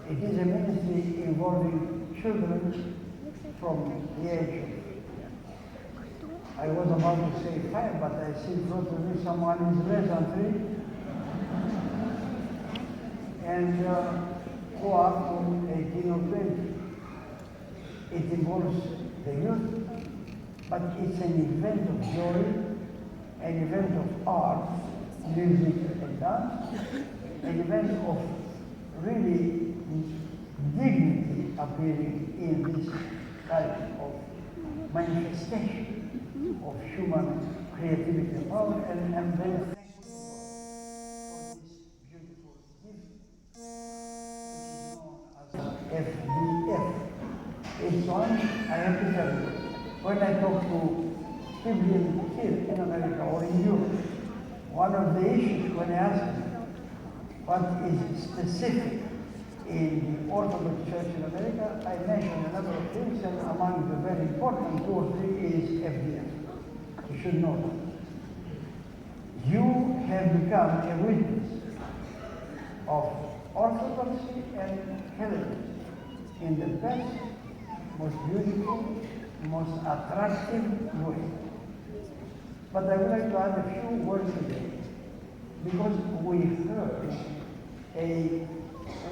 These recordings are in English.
It is a ministry involving children from the age of, I was about to say 5, but I see in front of me someone is less than 3, and go up to 18 or 20. It involves the youth, but it's an event of joy, an event of art, music and dance, an event of really dignity appearing in this type of manifestation of human creativity and power, and I'm very thankful for this beautiful gift, which is known as FDF. It's one, I have to tell you, when I talk to people here in America or in Europe, one of the issues when I ask them what is specific in the Orthodox Church in America, I mention a number of things, and among the very important 2 or 3 is FDF. You should know that. You have become a witness of Orthodoxy and Hellenism in the best, most beautiful, most attractive way. But I would like to add a few words today, because we heard a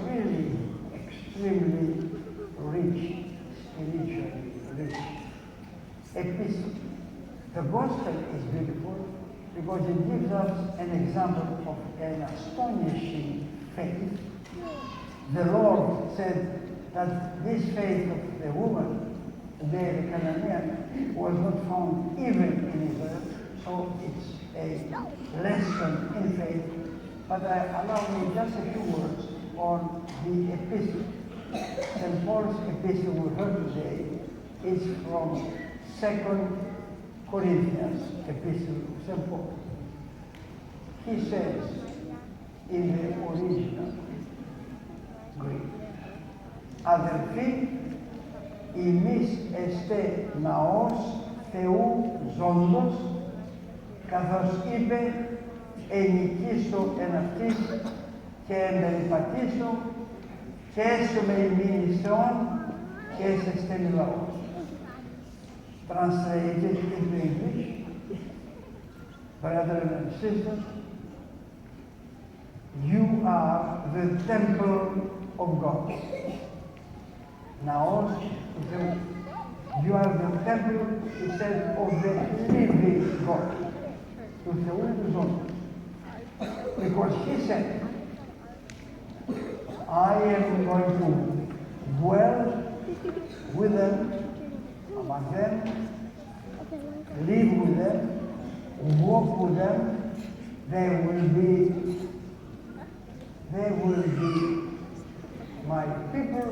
really extremely rich, spiritually rich epistle. The gospel is beautiful because it gives us an example of an astonishing faith. The Lord said that this faith of the woman, the Canaanite, was not found even in Israel, so it's a lesson in faith. But allow me just a few words on the epistle. St. Paul's epistle we heard today is from 2 Corinthians, epistle of St. Paul. He says in the original Greek, αδελφοί, εμείς εστε ναός Θεού ζώντος, καθώς είπε, ενοικήσω εν αυτής και εμπεριπατήσω και έσομαι ημινησεών και έσεστε λαός. Translated into English, brothers and sisters, you are the temple of God. Now, you are the temple, he said, of the living God. To the Son. Because he said, I am going to dwell with them, among them, live with them, walk with them. They will be my people,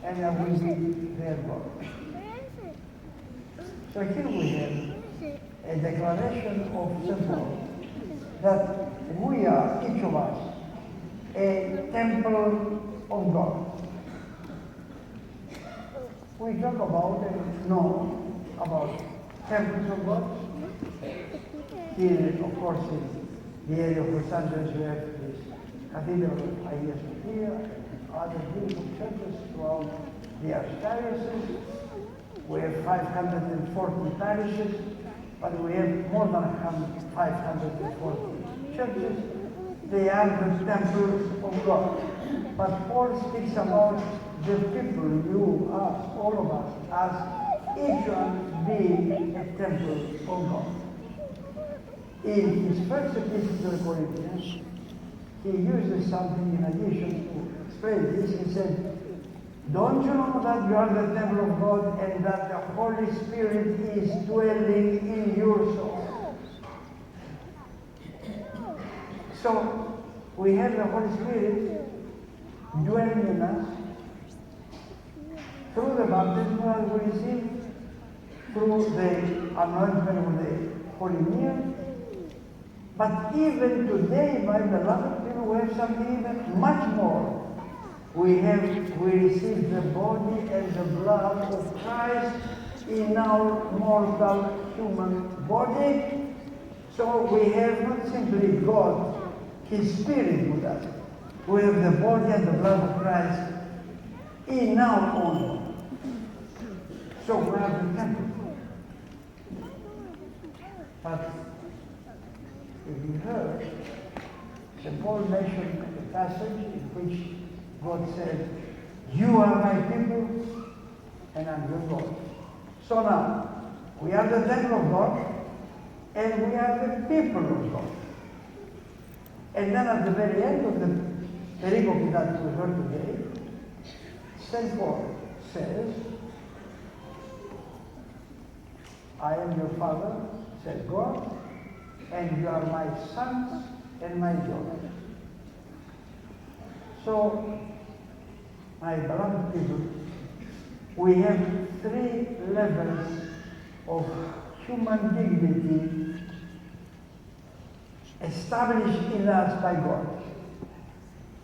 and I will be their God. So here we have a declaration of St. Paul that we are, each of us, a temple of God. We talk about and know about temples of God. Here, of course, in the area of Los Angeles, we have this Cathedral of Hagia Sophia and other beautiful churches throughout the Archdiocese. We have 540 parishes, but we have more than 540 churches. They are the temples of God. But Paul speaks about the people, you, us, all of us, as each one being a temple of God. In his first epistle to the Corinthians, he uses something in addition to explain this. He said, don't you know that you are the temple of God and that the Holy Spirit is dwelling in your soul? So, we have the Holy Spirit dwelling in us through the baptism that we receive, through the anointment with the Holy Meal. But even today, my beloved people, we have something even much more. We receive the body and the blood of Christ in our mortal human body. So we have not simply God, His Spirit with us. We have the body and the blood of Christ in our own. So we have the temple. But if you heard, St. Paul mentioned a passage in which God said, "You are my people, and I'm your God." So now, we are the temple of God, and we are the people of God. And then at the very end of the pericope that we heard today, St. Paul says, "I am your father," says God, "and you are my sons and my daughters." So, my beloved people, we have 3 levels of human dignity established in us by God.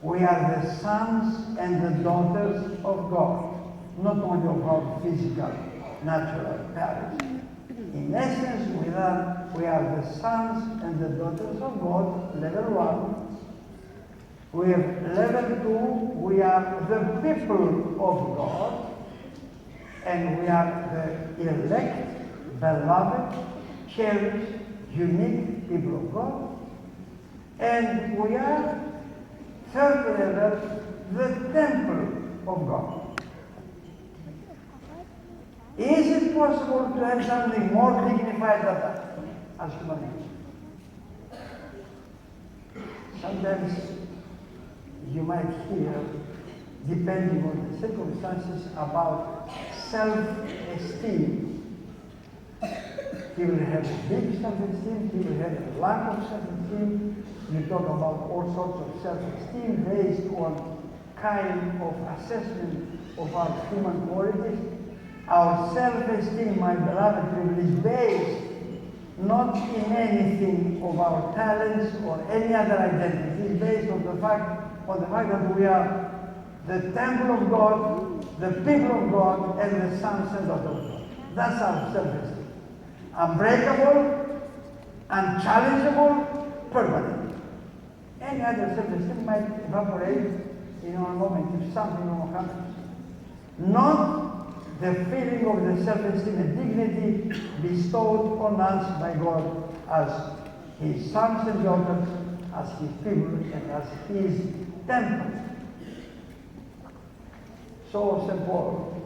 We are the sons and the daughters of God, not only of our physical, natural parents. In essence, we are the sons and the daughters of God, level 1. We have level 2, we are the people of God, and we are the elect, beloved, cherished, unique people of God. And we are, third level, the temple of God. Is it possible to have something more dignified than that as human beings? Sometimes you might hear, depending on the circumstances, about self-esteem. People have a big self-esteem, people have a lack of self-esteem. You talk about all sorts of self-esteem based on kind of assessment of our human qualities. Our self-esteem, my beloved people, is based not in anything of our talents or any other identity. It's based on the fact that we are the temple of God, the people of God, and the sons and daughters of God. That's our self-esteem. Unbreakable, unchallengeable, permanent. Any other self-esteem might evaporate in a moment if something wrong happens. Not the feeling of the self-esteem and dignity bestowed on us by God as His sons and daughters, as His people, and as His temple. So St. Paul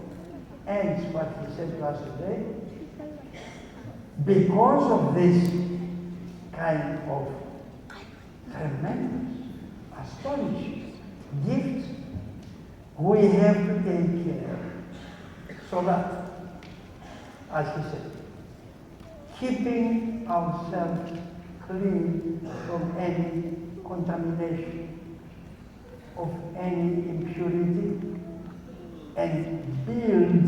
ends what he said to us today. Because of this kind of tremendous, astonishing gift, we have to take care so that, as he said, keeping ourselves clean from any contamination, of any impurity, and build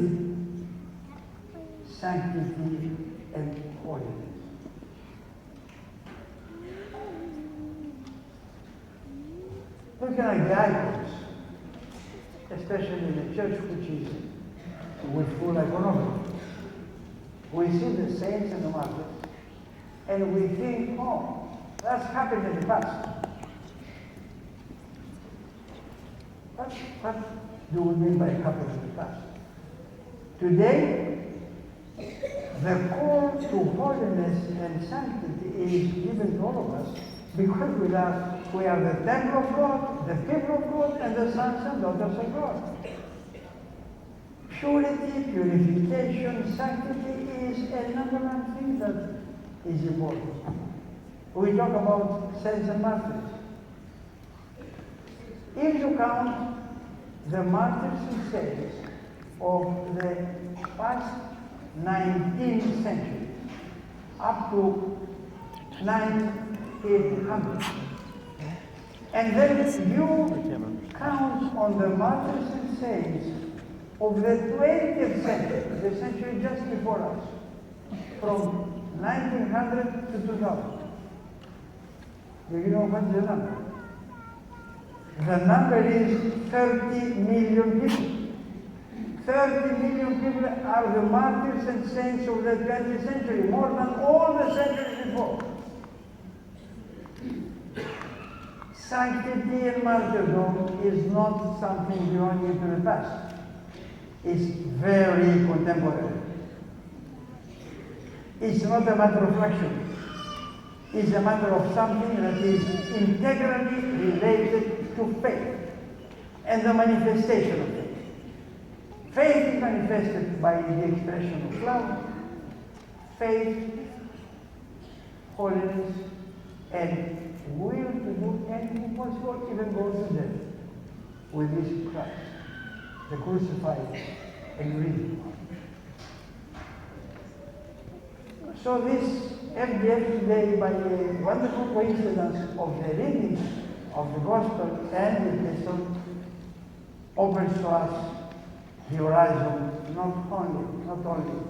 sanctity and holiness. Looking at the icons, especially in a church which is with full iconography, we see the saints and the martyrs, and we think, oh, that's happened in the past. What do we mean by happened in the past? Today, the call to holiness and sanctity is given to all of us because we are the temple of God, the people of God, and the sons and daughters of God. Purity, purification, sanctity is a number one thing that is important. We talk about saints and martyrs. If you count the martyrs and saints of the past 19th century up to 1800, and then you count on the martyrs and saints of the 20th century, the century just before us, from 1900 to 2000. Do you know what's the number? The number is 30 million people. 30 million people are the martyrs and saints of the 20th century, more than all the centuries before. Sanctity and martyrdom is not something belonging to the past. is very contemporary. It's not a matter of luxury. It's a matter of something that is integrally related to faith and the manifestation of faith. Faith is manifested by the expression of love, faith, holiness, and will to do anything possible, even go to death with this Christ, the crucified and risen. So this FDF today, by a wonderful coincidence of the reading of the Gospel and the Epistle, opens to us the horizon not only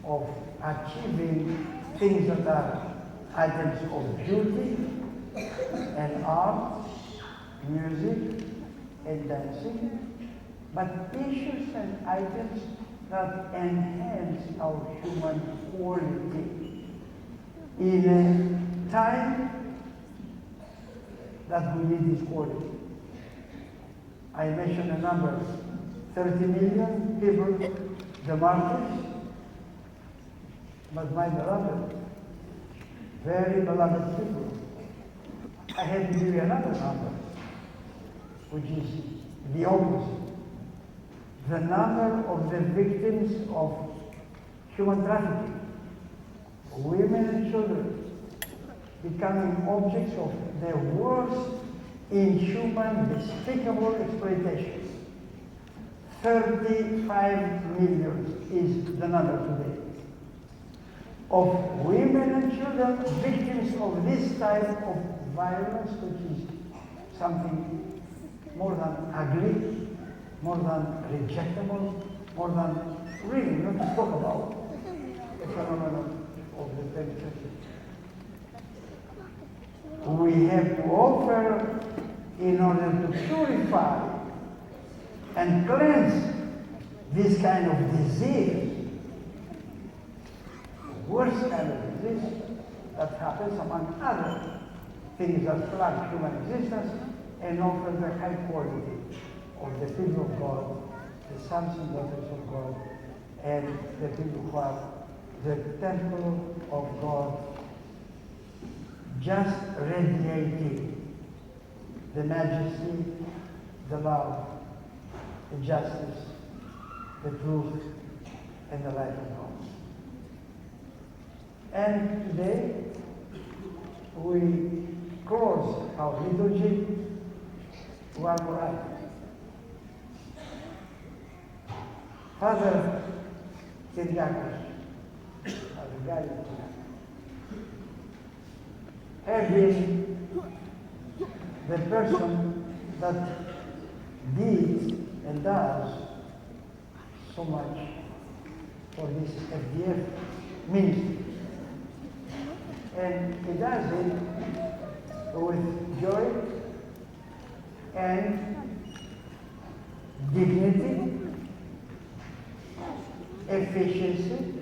of achieving things that are items of beauty and art, music and dancing, but issues and items that enhance our human quality in a time that we need this quality. I mentioned a number, 30 million people, the martyrs, but my beloved, very beloved people, I have to give you another number, which is the opposite. The number of the victims of human trafficking, women and children, becoming objects of the worst inhuman, despicable exploitation. 35 million is the number today of women and children victims of this type of violence, which is something more than ugly, more than rejectable, more than really not to talk about a phenomenon of the 20th century. We have to offer in order to purify and cleanse this kind of disease, worst kind of disease that happens among other things that plague human existence, and offer the high quality of the people of God, the sons and daughters of God, and the people who are the temple of God, just radiating the majesty, the love, the justice, the truth, and the life of God. And today, we close our liturgy one more item. Father Demetrios, have been the person that did and does so much for this FDF ministry. And he does it with joy and dignity, efficiency,